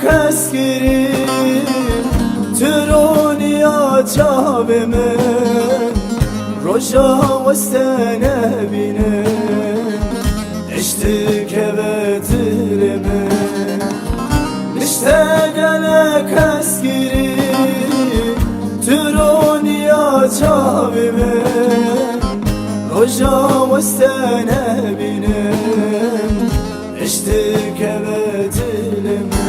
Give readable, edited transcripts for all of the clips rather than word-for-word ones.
keskiri تروني چاوه من روشا وستنه بینه اشتک وتر من نشتغل کسگیری ترونی چاوه من روشا وستنه بینه اشتک وتر من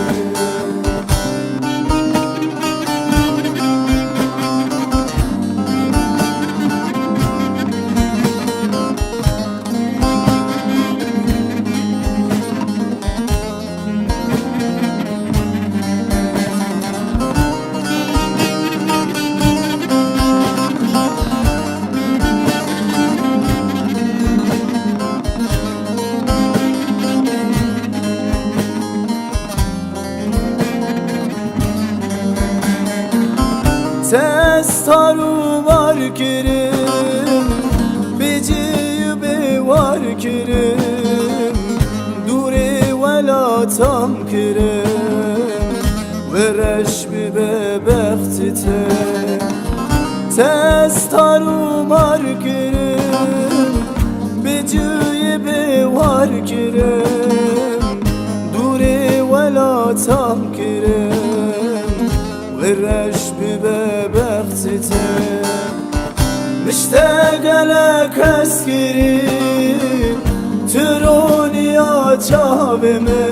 Sestaru var kirim Biciyi be var kirim Duri vela tam kirim Vereş bi be beftite Sestaru var kirim Biciyi be var kirim Duri vela tam kirim Vereş bi be مشتاق لك اسكري تروني عجاب من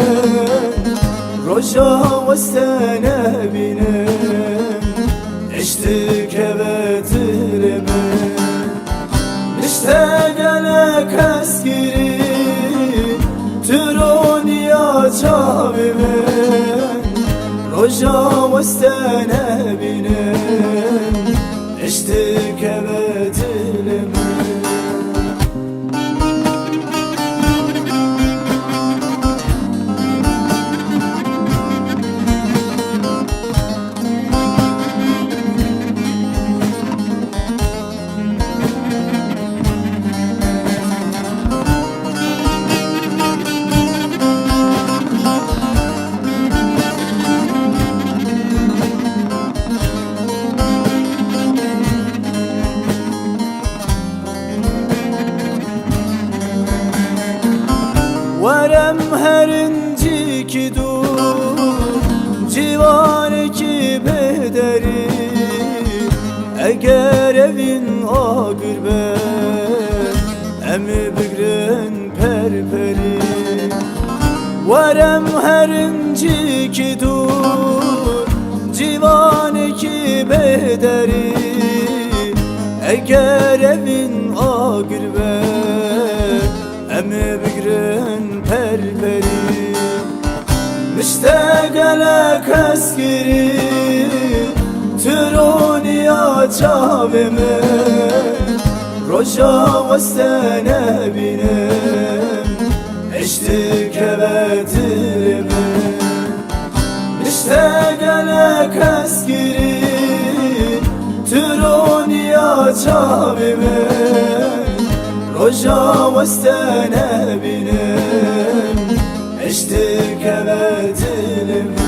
رجا واستنى بينم عشتك بتر من مشتاق لك اسكري تروني عجاب من رجا واستنى بينم عشتك بتر من ورم هرنجی کی دو civan ki bederi eğer evin ağır be emi bigren perperi ورم هرنجی کی دو civan ki bederi eğer evin ağır be emi bigren perperi مشتاق لك اسكري تروني عجاب من رجا واستنى بينم عشتك بتر من مشتاق لك اسكري تروني عجاب من رجا واستنى بينم عشتك بتر